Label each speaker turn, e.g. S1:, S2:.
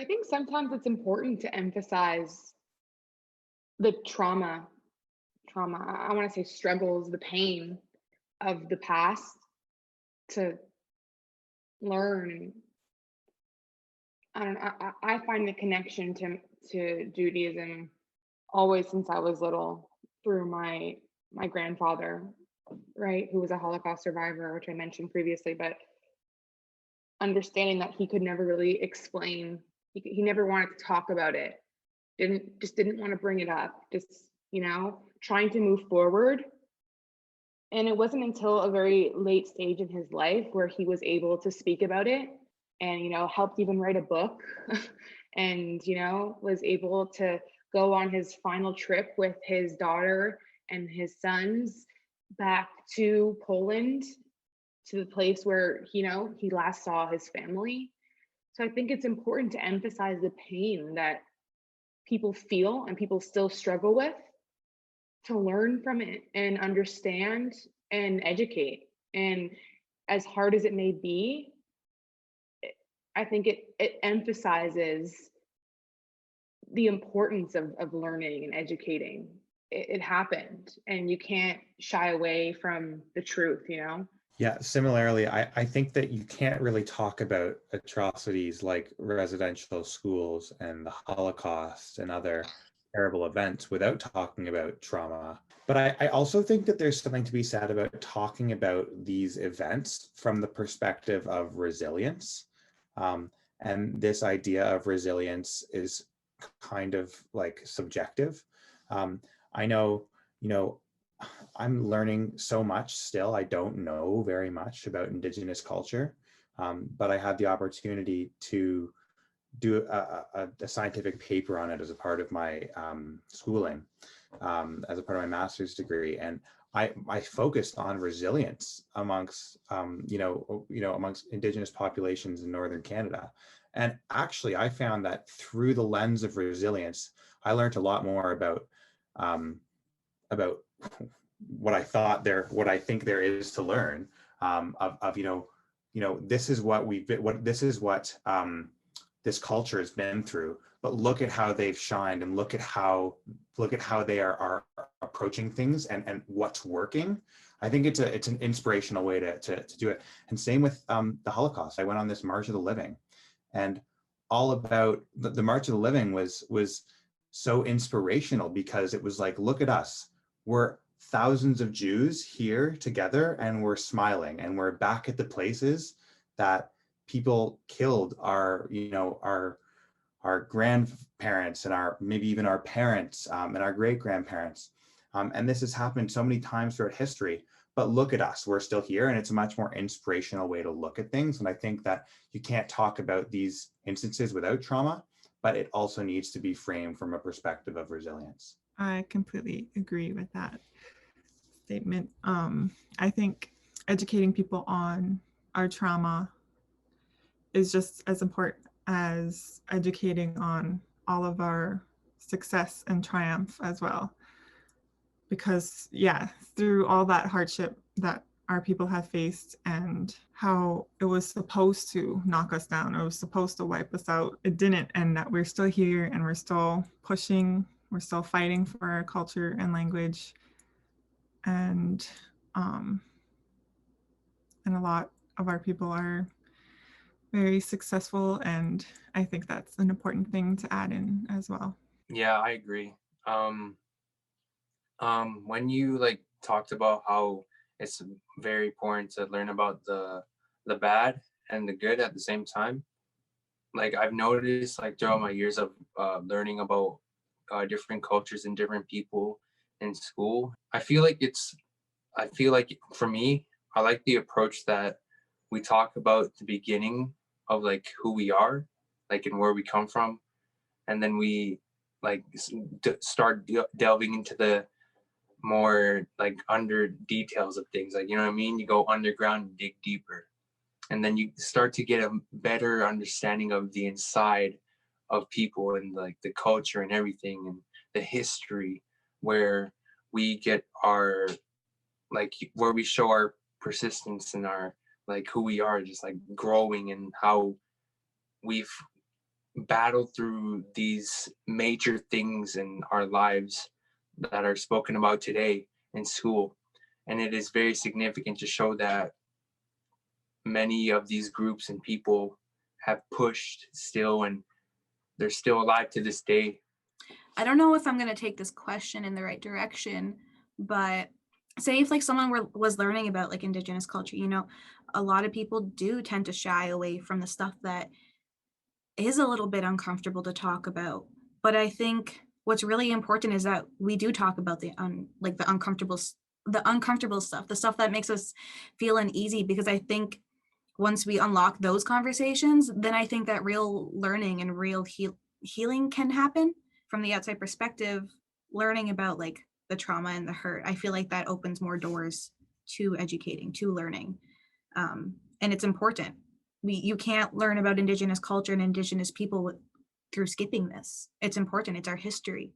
S1: I think sometimes it's important to emphasize the trauma, I want to say struggles, the pain of the past to learn. I don't know. I find the connection to Judaism always since I was little through my grandfather, right, who was a Holocaust survivor, which I mentioned previously, but understanding that he could never really explain, he never wanted to talk about it, didn't want to bring it up, just trying to move forward. And it wasn't until a very late stage in his life where he was able to speak about it and, helped even write a book and, was able to go on his final trip with his daughter and his sons back to Poland, to the place where, he last saw his family. So I think it's important to emphasize the pain that people feel and people still struggle with, to learn from it and understand and educate. And as hard as it may be, I think it emphasizes the importance of learning and educating. It happened and you can't shy away from the truth.
S2: Yeah, similarly, I think that you can't really talk about atrocities like residential schools and the Holocaust and other terrible events without talking about trauma. But I also think that there's something to be said about talking about these events from the perspective of resilience. And this idea of resilience is kind of like subjective. I know, I'm learning so much still. I don't know very much about Indigenous culture, but I had the opportunity to do a scientific paper on it as a part of my schooling, as a part of my master's degree. And I focused on resilience amongst, amongst Indigenous populations in Northern Canada. And actually, I found that through the lens of resilience, I learned a lot more about what I think there is to learn, this is what this culture has been through, but look at how they've shined and look at how they are approaching things and what's working. I think it's an inspirational way to do it. And same with the Holocaust. I went on this March of the Living, and all about the March of the Living was so inspirational because it was like, look at us. We're thousands of Jews here together and we're smiling and we're back at the places that people killed our grandparents and maybe even our parents and our great grandparents. And this has happened so many times throughout history, but look at us, we're still here. And it's a much more inspirational way to look at things. And I think that you can't talk about these instances without trauma, but it also needs to be framed from a perspective of resilience.
S3: I completely agree with that statement. I think educating people on our trauma is just as important as educating on all of our success and triumph as well. Because through all that hardship that our people have faced and how it was supposed to knock us down, it was supposed to wipe us out, it didn't, and that we're still here and we're still pushing, we're still fighting for our culture and language. And a lot of our people are very successful, and I think that's an important thing to add in as well.
S4: Yeah, I agree. When you talked about how it's very important to learn about the bad and the good at the same time, I've noticed throughout my years of learning about different cultures and different people in school, I feel like for me, I like the approach that we talk about the beginning of who we are, and where we come from, and then we start delving into the more under details of things, you know what I mean? You go underground and dig deeper, and then you start to get a better understanding of the inside of people and the culture and everything and the history, where we get our where we show our persistence and our who we are, just growing, and how we've battle through these major things in our lives that are spoken about today in school. And it is very significant to show that many of these groups and people have pushed still, and they're still alive to this day.
S5: I don't know if I'm going to take this question in the right direction, but say if like someone was learning about like Indigenous culture, you know, a lot of people do tend to shy away from the stuff that is a little bit uncomfortable to talk about. But I think what's really important is that we do talk about the uncomfortable stuff, the stuff that makes us feel uneasy, because I think once we unlock those conversations, then I think that real learning and real healing can happen from the outside perspective. Learning about like the trauma and the hurt, I feel like that opens more doors to educating, to learning, and it's important. You can't learn about Indigenous culture and Indigenous people through skipping this. It's important. It's our history.